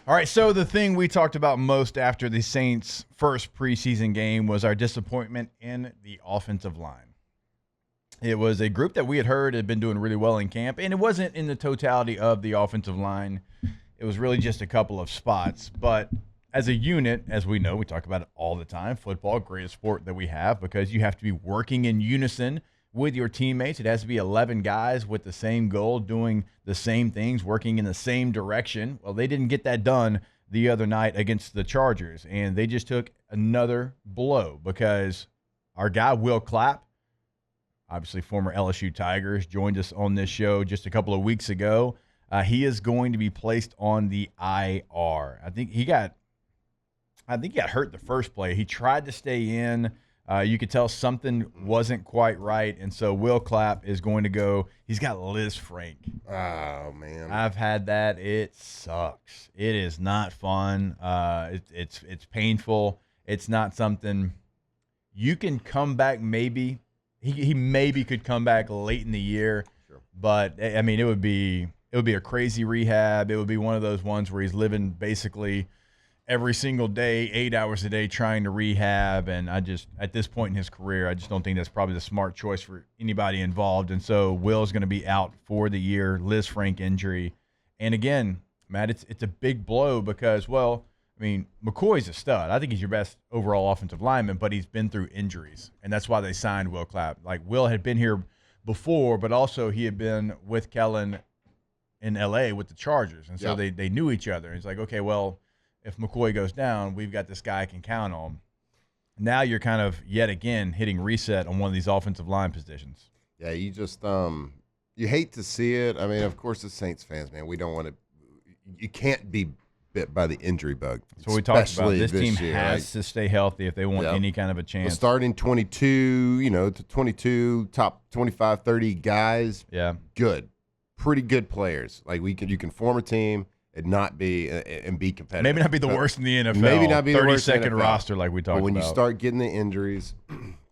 All right, so the thing we talked about most after the Saints' first preseason game was our disappointment in the offensive line. It was a group that we had heard had been doing really well in camp, and it wasn't in the totality of the offensive line. It was really just a couple of spots. But as a unit, as we know, we talk about it all the time, football, greatest sport that we have, because you have to be working in unison with your teammates. It has to be 11 guys with the same goal, doing the same things, working in the same direction. Well, they didn't get that done the other night against the Chargers, and they just took another blow because our guy, Will Clapp, obviously former LSU Tigers, joined us on this show just a couple of weeks ago. He is going to be placed on the IR. I think he got hurt the first play. He tried to stay in. You could tell something wasn't quite right, and so Will Clapp is going to go. He's got Liz Frank. Oh, man. I've had that. It sucks. It is not fun. It's painful. It's not something you can come back maybe. He maybe could come back late in the year, Sure. But, I mean, it would be a crazy rehab. It would be one of those ones where he's living basically every single day, 8 hours a day, trying to rehab. And at this point in his career, I just don't think that's probably the smart choice for anybody involved. And so Will's going to be out for the year, Liz Frank injury. And again, Matt, it's a big blow because, well, I mean, McCoy's a stud. I think he's your best overall offensive lineman, but he's been through injuries. And that's why they signed Will Clapp. Like, Will had been here before, but also he had been with Kellen in L.A. with the Chargers. And so they knew each other. And it's like, okay, well, if McCoy goes down, we've got this guy I can count on. Now you're kind of, yet again, hitting reset on one of these offensive line positions. Yeah, you just you hate to see it. I mean, of course, as Saints fans, man, we don't want to – you can't be bit by the injury bug. So we talked about this team year, has to stay healthy if they want any kind of a chance. Well, starting 22, to 22, top 25, 30 guys, good. Pretty good players. Like, you can form a team and not be and be competitive. Maybe not be the worst in the NFL. Maybe not be the worst in the 32nd NFL. roster like we talked about. But when you start getting the injuries,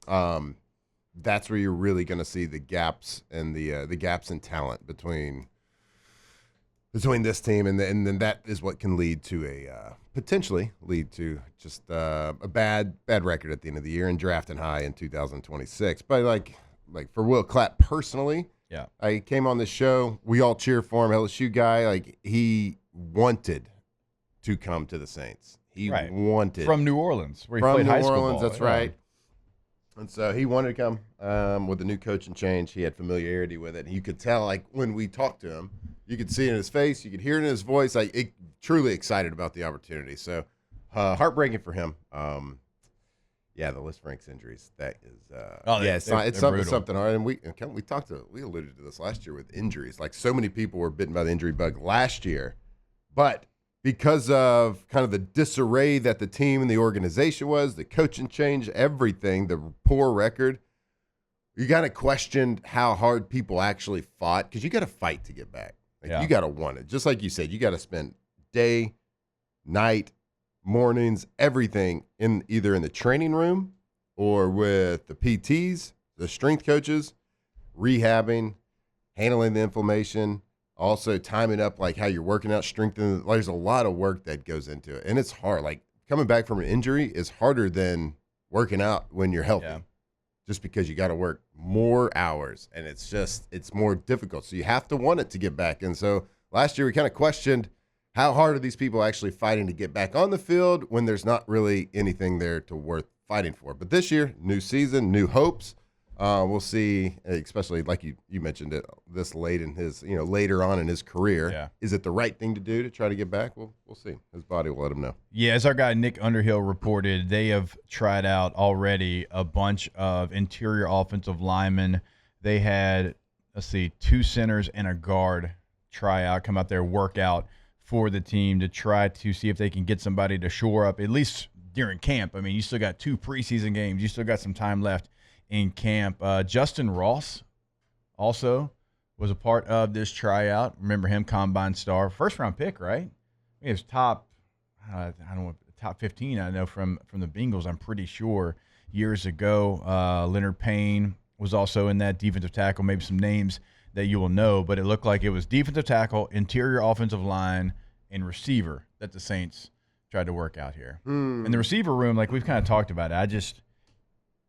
that's where you're really going to see the gaps and the gaps in talent between this team, and then that is what can lead to potentially lead to just a bad record at the end of the year and drafting high in 2026. But like for Will Clapp personally, I came on this show. We all cheer for him. LSU guy, like he wanted to come to the Saints. He wanted from New Orleans, where he played high school ball. That's right. And so he wanted to come with the new coaching change. He had familiarity with it. And you could tell, like, when we talked to him, you could see it in his face. You could hear it in his voice. Like, truly excited about the opportunity. So heartbreaking for him. The Liz Franks injuries. That is, it's something hard. And we alluded to this last year with injuries. Like, so many people were bitten by the injury bug last year, but because of kind of the disarray that the team and the organization was, the coaching change, everything, the poor record, you got to question how hard people actually fought, because you got to fight to get back. You got to want it. Just like you said, you got to spend day, night, mornings, everything either in the training room or with the PTs, the strength coaches, rehabbing, handling the inflammation, also timing up like how you're working out, strengthening. There's a lot of work that goes into it, and it's hard. Like, coming back from an injury is harder than working out when you're healthy. Just because you got to work more hours, and it's more difficult. So you have to want it to get back. And so last year we kind of questioned, how hard are these people actually fighting to get back on the field when there's not really anything there to worth fighting for? But this year, new season, new hopes. We'll see, especially like you mentioned it this late in his, later on in his career. Yeah. Is it the right thing to do to try to get back? We'll see. His body will let him know. Yeah, as our guy Nick Underhill reported, they have tried out already a bunch of interior offensive linemen. They had, 2 centers and a guard come out there, work out for the team to try to see if they can get somebody to shore up, at least during camp. I mean, you still got 2 preseason games. You still got some time left in camp. Justin Ross also was a part of this tryout. Remember him, combine star, first-round pick, right? He was top 15, I know, from the Bengals, I'm pretty sure, years ago. Leonard Payne was also in that defensive tackle, maybe some names that you will know, but it looked like it was defensive tackle, interior offensive line, and receiver that the Saints tried to work out here. In the receiver room, like we've kind of talked about it,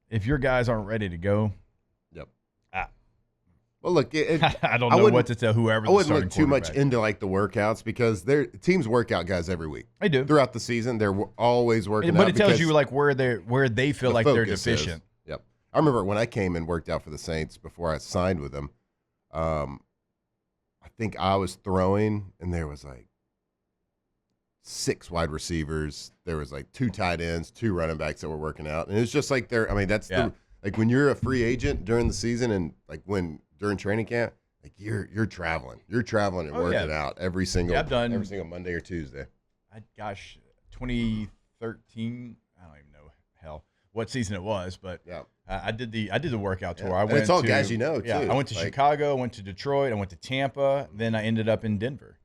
if your guys aren't ready to go, well, look, I don't know what to tell whoever. I wouldn't look too much into like the workouts because their teams work out guys every week. They do throughout the season. They're always working out. But it tells you like where they feel like they're deficient. Yep. I remember when I came and worked out for the Saints before I signed with them. I think I was throwing, and there was like 6 wide receivers. There was like 2 tight ends, 2 running backs that were working out, and it's just like that's like when you're a free agent during the season, and like during training camp, like you're traveling and working out every single Monday or Tuesday. 2013. I don't even know what season it was, but I did the workout tour. I went. It's all guys you know too. Yeah, I went to Chicago, went to Detroit, I went to Tampa, then I ended up in Denver.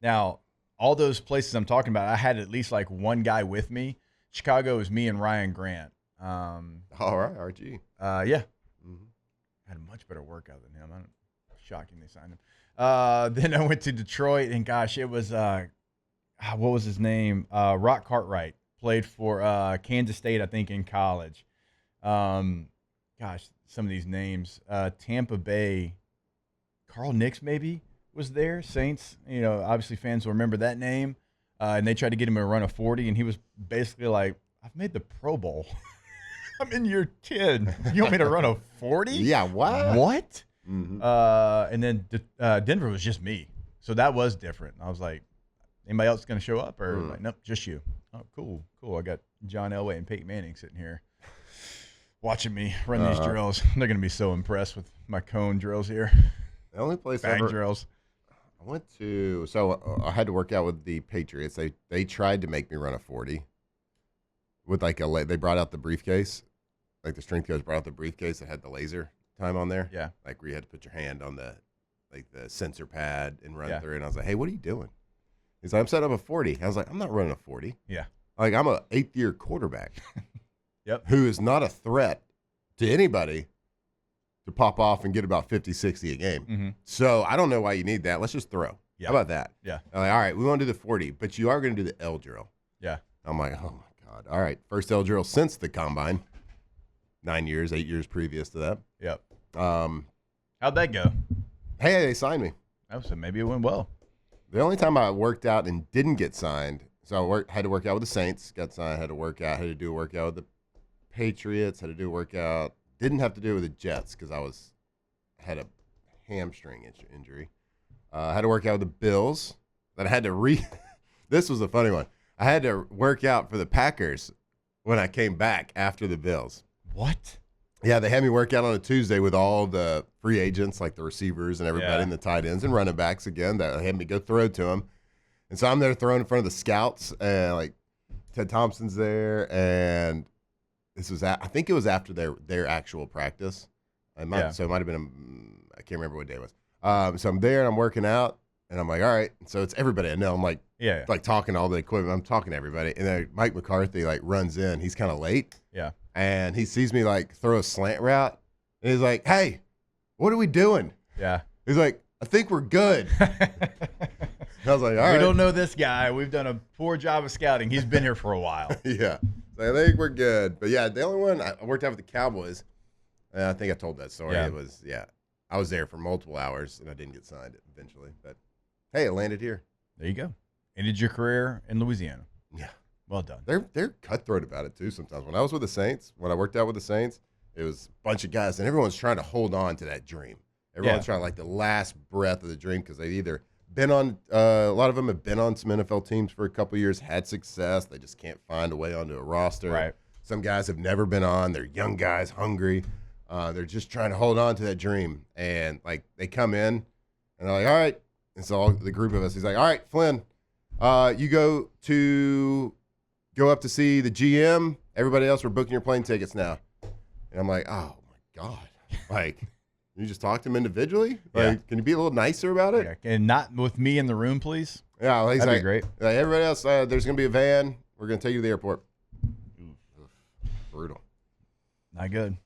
Now, all those places I'm talking about, I had at least like one guy with me. Chicago was me and Ryan Grant. All right, RG. Yeah. Had a much better workout than him. Shocking they signed him. Then I went to Detroit, and gosh, it was what was his name? Rock Cartwright played for Kansas State, I think, in college. Gosh, some of these names. Tampa Bay, Carl Nix maybe was there. Saints, obviously fans will remember that name. And they tried to get him to run a 40, and he was basically like, "I've made the Pro Bowl." I'm in year 10. You want me to run a 40? Yeah, wow. What? Mm-hmm. And then Denver was just me. So that was different. I was like, anybody else going to show up? Or like, nope, just you. Oh, cool. I got John Elway and Peyton Manning sitting here watching me run these drills. They're going to be so impressed with my cone drills here. The only place drills. I went to, I had to work out with the Patriots. They tried to make me run a 40 with like they brought out the briefcase. Like the strength coach brought out the briefcase that had the laser time on there. Yeah. Like where you had to put your hand on the sensor pad and run through it. And I was like, "Hey, what are you doing?" He's like, "I'm setting up a 40." I was like, "I'm not running a 40." Yeah. Like I'm a 8th-year quarterback. Yep. Who is not a threat to anybody to pop off and get about 50, 60 a game. Mm-hmm. So I don't know why you need that. Let's just throw. Yeah. How about that? Yeah. I'm like, all right, we want to do the 40, but you are going to do the L drill. Yeah. I'm like, oh my God. All right. First L drill since the combine. 8 years previous to that. Yep. How'd that go? Hey, they signed me. So maybe it went well. The only time I worked out and didn't get signed, so I had to work out with the Saints, got signed, had to do a workout with the Patriots, had to do a workout, didn't have to do it with the Jets because I had a hamstring injury. I had to work out with the Bills. Then I had to this was a funny one. I had to work out for the Packers when I came back after the Bills. What? Yeah, they had me work out on a Tuesday with all the free agents, like the receivers and everybody, and the tight ends and running backs again. They had me go throw to them. And so I'm there throwing in front of the scouts, and like Ted Thompson's there, and this was I think it was after their actual practice. So it might have been I can't remember what day it was. So I'm there and I'm working out, and I'm like, all right. So it's everybody I know. I'm like, like talking to all the equipment. I'm talking to everybody, and then Mike McCarthy like runs in. He's kind of late. Yeah. And he sees me like throw a slant route, and he's like, "Hey, what are we doing?" Yeah. He's like, "I think we're good." I was like, "All right." We don't know this guy. We've done a poor job of scouting. He's been here for a while. Yeah. So I think we're good. But yeah, the only one I worked out with the Cowboys. And I think I told that story. Yeah. It was I was there for multiple hours, and I didn't get signed eventually. But hey, it landed here. There you go. Ended your career in Louisiana. Yeah. Well done. They're cutthroat about it too sometimes. When I was with the Saints, when I worked out with the Saints, it was a bunch of guys, and everyone's trying to hold on to that dream. Everyone's trying like the last breath of the dream because they've either been on a lot of them have been on some NFL teams for a couple of years, had success. They just can't find a way onto a roster. Right. Some guys have never been on. They're young guys, hungry. They're just trying to hold on to that dream. And like they come in and they're like, all right. And so all the group of us, he's like, all right, Flynn, you go up to see the GM. Everybody else, we're booking your plane tickets now. And I'm like, oh my God. Like, you just talk to him individually? Like, can you be a little nicer about it? Yeah. And not with me in the room, please. Yeah, well, he's That'd like, be great. Like, everybody else, there's going to be a van. We're going to take you to the airport. Brutal. Not good.